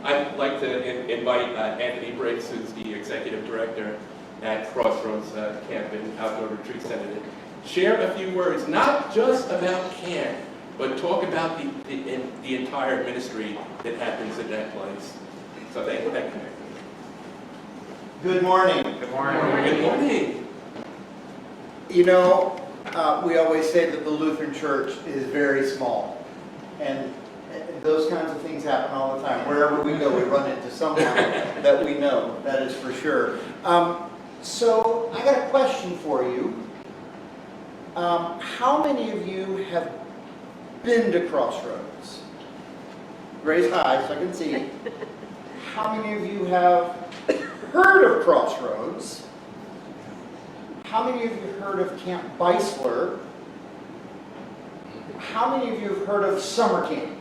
I'd like to invite Anthony Briggs, who's the executive director at Crossroads Camp and Outdoor Retreat Center, to share a few words, not just about camp, but talk about the entire ministry that happens at that place. So thank you. Good morning. Good morning. Good morning. You know, we always say that the Lutheran Church is very small, and those kinds of things happen all the time. Wherever we go, we run into someone that we know, that is for sure. So I got a question for you. How many of you have been to Crossroads? Raise high so I can see. How many of you have heard of Crossroads? How many of you heard of Camp Beisler? How many of you have heard of summer camp?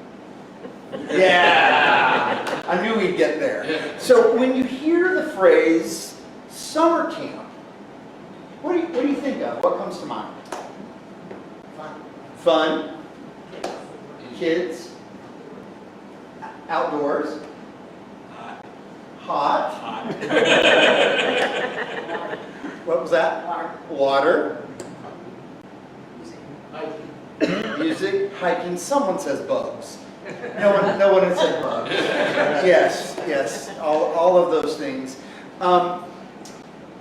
Yeah! I knew we'd get there. So when you hear the phrase summer camp, what do you think of? What comes to mind? Fun. Kids. Outdoors. Hot. What was that? Water. Music. Hiking. Someone says bugs. No one has said bugs. Yes. All of those things.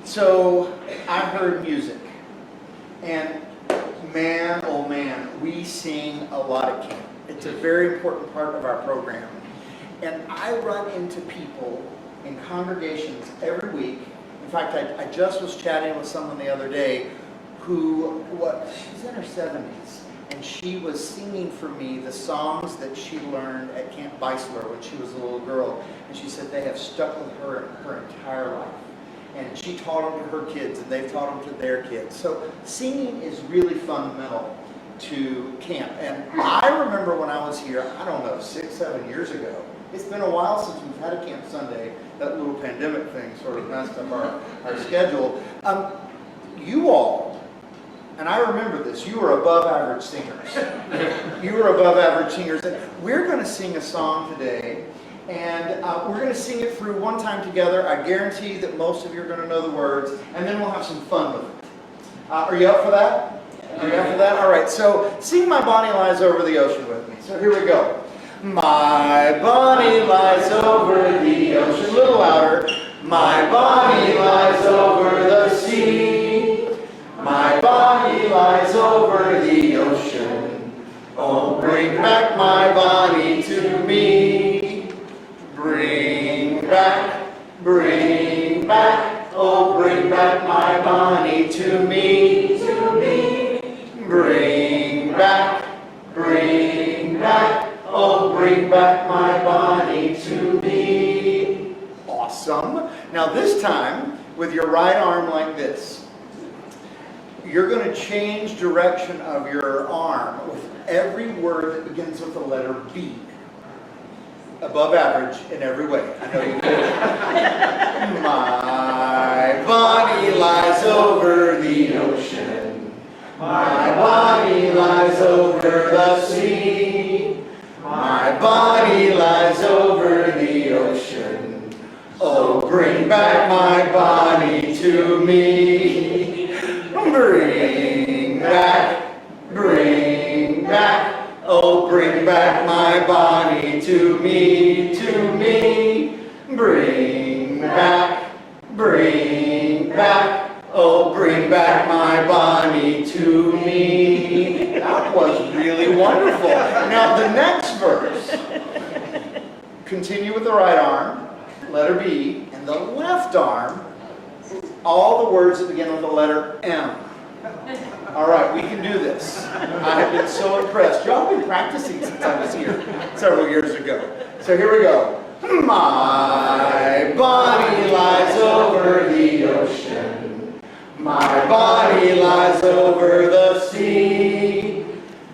So I heard music, and man, oh man, we sing a lot at camp. It's a very important part of our program. And I run into people in congregations every week. In fact, I just was chatting with someone the other day who, she's in her 70s, and she was singing for me the songs that she learned at Camp Beisler when she was a little girl. And she said they have stuck with her her entire life. And she taught them to her kids, and they've taught them to their kids. So singing is really fundamental to camp. And I remember when I was here, I don't know, 6, 7 years ago. It's been a while since we've had a Camp Sunday. That little pandemic thing sort of messed up our schedule. You all, and I remember this, you were above average singers. You were above average singers. And we're going to sing a song today. And we're going to sing it through one time together. I guarantee that most of you are going to know the words. And then we'll have some fun with it. Are you up for that? Are you up for that? All right. So sing My Bonnie Lies Over the Ocean with me. So here we go. My Bonnie lies over the ocean. A little louder. My Bonnie lies over the sea. My Bonnie lies over the ocean. Oh, bring back my Bonnie to me. Bring back, oh bring back my Bonnie to me, Bring back, oh bring back my Bonnie to me. Awesome. Now this time, with your right arm like this, you're going to change direction of your arm with every word that begins with the letter B. Above average in every way. I know you can. My Bonnie lies over the ocean. My Bonnie lies over the sea. My Bonnie lies over the ocean. Oh, bring back my Bonnie to me. Bring back. Oh, bring back my Bonnie to me, Bring back, oh, bring back my Bonnie to me. That was really wonderful. Now, the next verse, continue with the right arm, letter B, and the left arm, all the words that begin with the letter M. All right, we can do this. I have been so impressed. Y'all have been practicing since I was here several years ago. So here we go. My Bonnie lies over the ocean. My Bonnie lies over the sea.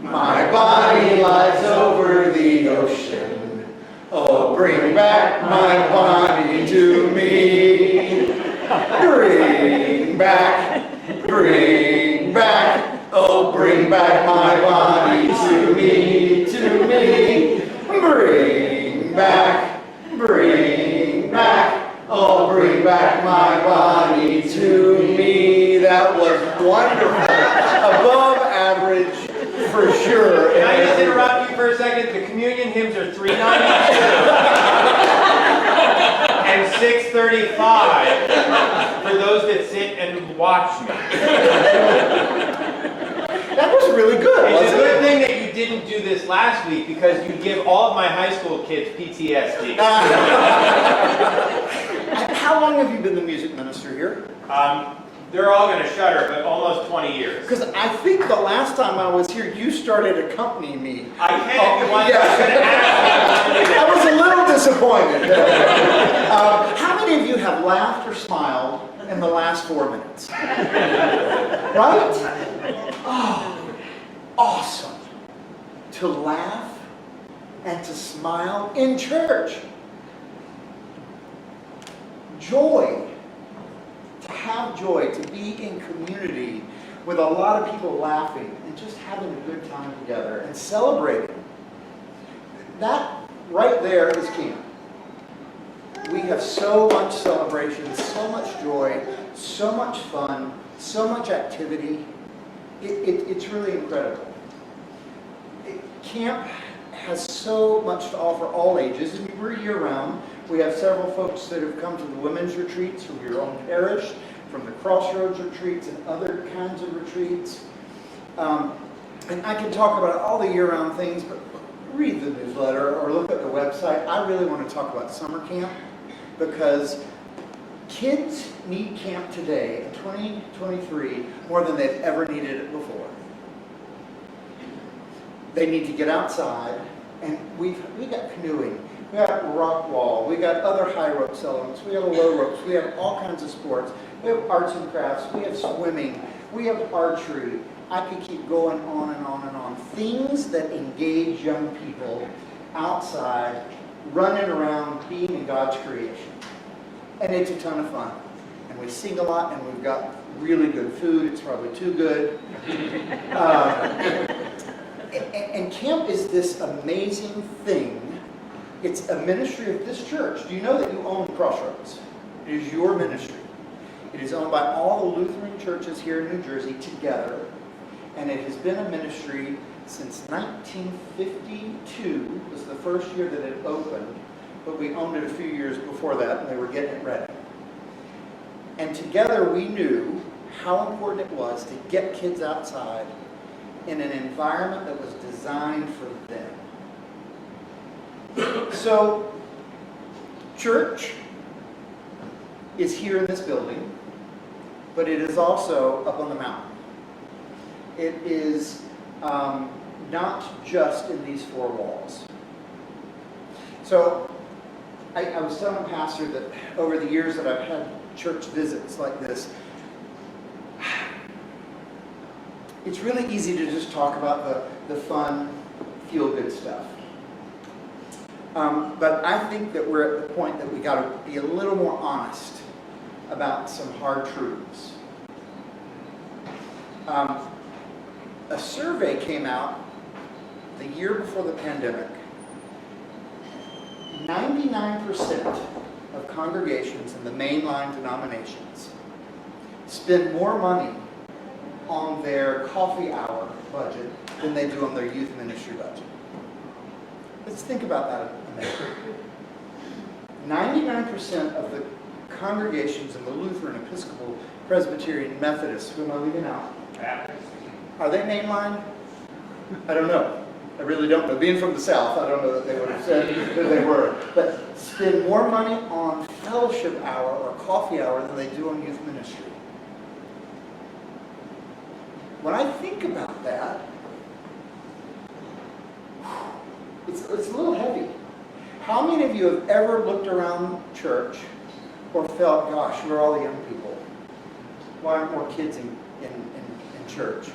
My Bonnie lies over the ocean. Oh, bring back my Bonnie to me. Bring back. Oh, bring back my Bonnie to me. Bring back. 35 for those that sit and watch me. That was really good, It's a wasn't good it? thing that you didn't do this last week because you'd give all of my high school kids PTSD. How long have you been the music minister here? They're all going to shudder, but almost 20 years. Because I think the last time I was here, you started accompanying me. I can if you want. Yeah. I was going to ask you. I was a little disappointed. How many of you have laughed or smiled in the last 4 minutes? Right? Oh, awesome. To laugh and to smile in church. Joy. To have joy, to be in community with a lot of people laughing and just having a good time together and celebrating. That right there is camp. We have so much celebration, so much joy, so much fun, so much activity. It's really incredible. Camp has so much to offer all ages, and we're year-round. We have several folks that have come to the women's retreats from your own parish, from the Crossroads retreats and other kinds of retreats. And I can talk about all the year-round things, but read the newsletter or look at the website. I really want to talk about summer camp because kids need camp today in 2023 more than they've ever needed it before. They need to get outside, and we got canoeing, we got rock wall, we got other high ropes elements, we have low ropes, we have all kinds of sports, we have arts and crafts, we have swimming, we have archery. I could keep going on and on and on. Things that engage young people outside, running around, being in God's creation. And it's a ton of fun. And we sing a lot, and we've got really good food. It's probably too good. And camp is this amazing thing. It's a ministry of this church. Do you know that you own Crossroads? It is your ministry. It is owned by all the Lutheran churches here in New Jersey together. And it has been a ministry since 1952 was the first year that it opened. But we owned it a few years before that, and they were getting it ready. And together we knew how important it was to get kids outside in an environment that was designed for them. So, church is here in this building, but it is also up on the mountain. It is not just in these four walls. So, I was telling Pastor that over the years that I've had church visits like this, it's really easy to just talk about the fun, feel-good stuff. But I think that we're at the point that we got to be a little more honest about some hard truths. A survey came out the year before the pandemic. 99% of congregations in the mainline denominations spend more money on their coffee hour budget than they do on their youth ministry budget. Let's think about that a minute. 99% of the congregations in the Lutheran, Episcopal, Presbyterian, Methodist, who am I leaving out? Are they mainline? I don't know. I really don't know. Being from the South, I don't know that they would have said that they were. But spend more money on fellowship hour or coffee hour than they do on youth ministry. When I think about that, it's a little heavy. How many of you have ever looked around church or felt, gosh, where are all the young people? Why aren't more kids in church?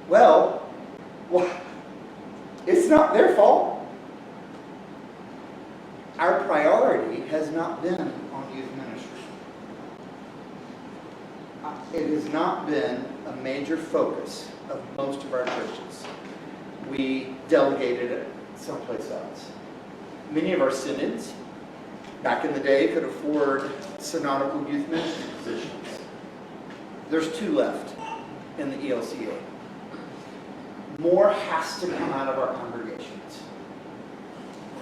Well, it's not their fault. Our priority has not been on youth ministry. It has not been a major focus of most of our churches. We delegated it someplace else. Many of our synods, back in the day, could afford synodical youth ministry positions. There's 2 left in the ELCA. More has to come out of our congregations.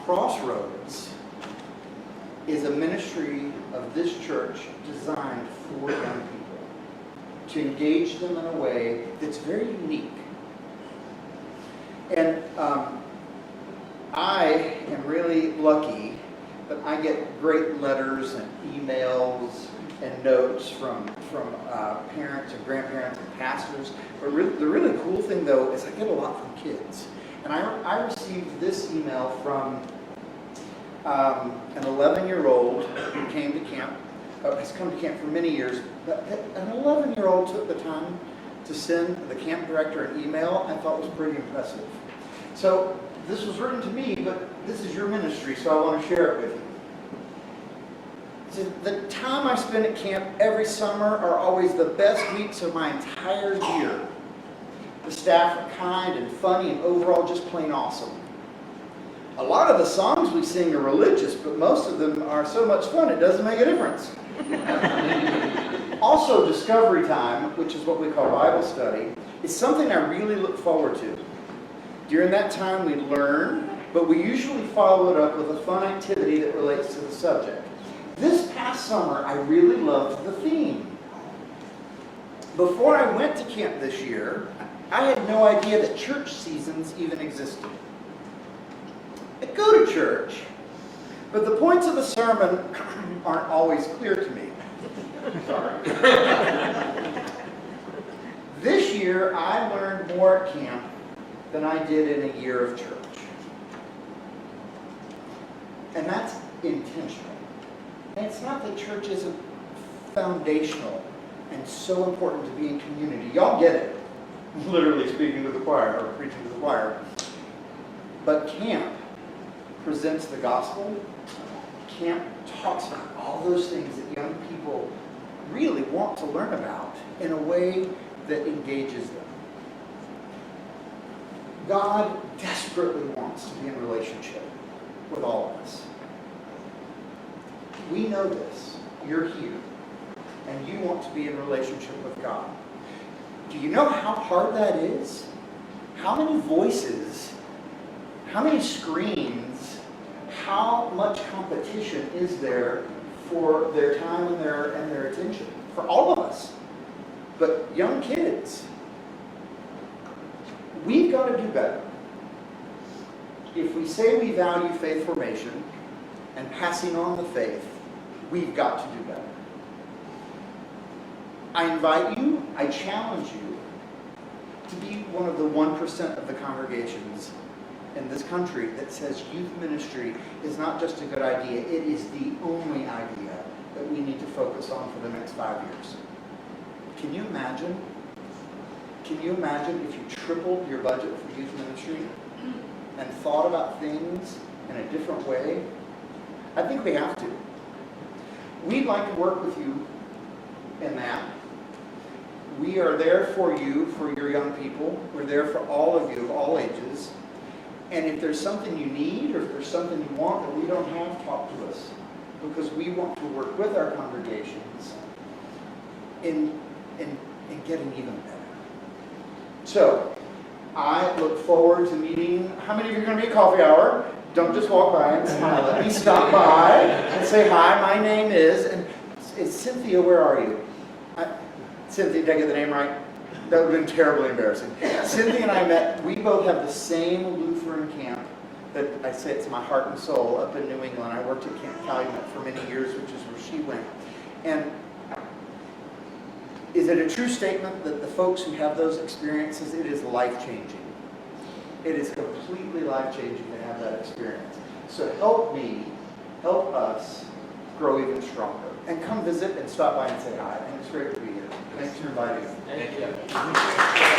Crossroads is a ministry of this church designed for young people, to engage them in a way that's very unique. And I am really lucky that I get great letters and emails and notes from parents and grandparents and pastors. But the really cool thing, though, is I get a lot from kids. And I received this email from an 11-year-old who came to camp, has come to camp for many years, but an 11-year-old took the time to send the camp director an email I thought was pretty impressive. So this was written to me, but this is your ministry, so I want to share it with you. It says, the time I spend at camp every summer are always the best weeks of my entire year. The staff are kind and funny and overall just plain awesome. A lot of the songs we sing are religious, but most of them are so much fun it doesn't make a difference. Also, discovery time, which is what we call Bible study, is something I really look forward to. During that time we learn, but we usually follow it up with a fun activity that relates to the subject. This past summer, I really loved the theme. Before I went to camp this year, I had no idea that church seasons even existed. I go to church, but the points of the sermon aren't always clear to me. Sorry. This year, I learned more at camp than I did in a year of church. And that's intentional. And it's not that church isn't foundational and so important to be in community. Y'all get it. Literally speaking to the choir or preaching to the choir. But camp presents the gospel. Camp talks about all those things that young people really want to learn about in a way that engages them. God desperately wants to be in relationship with all of us. We know this. You're here. And you want to be in relationship with God. Do you know how hard that is? How many voices, how many screens, how much competition is there for their time and their attention? For all of us. But young kids, we've got to do better. If we say we value faith formation and passing on the faith, we've got to do better. I invite you, I challenge you to be one of the 1% of the congregations in this country that says youth ministry is not just a good idea, it is the only idea that we need to focus on for the next 5 years. Can you imagine? Can you imagine if you tripled your budget for youth ministry and thought about things in a different way? I think we have to. We'd like to work with you in that. We are there for you, for your young people. We're there for all of you of all ages. And if there's something you need or if there's something you want that we don't have, talk to us. Because we want to work with our congregations in getting even better. So, I look forward to meeting. How many of you are going to be at coffee hour? Don't just walk by and smile at me. Stop by and say, hi, my name is, and it's Cynthia, where are you? Cynthia, did I get the name right? That would have been terribly embarrassing. Cynthia and I met, we both have the same Lutheran camp that I say it's my heart and soul up in New England. I worked at Camp Calumet for many years, which is where she went. And is it a true statement that the folks who have those experiences, it is life-changing? It is completely life-changing to have that experience. So help me, help us grow even stronger. And come visit and stop by and say hi. And it's great to be here. Thanks for inviting me. Thank you.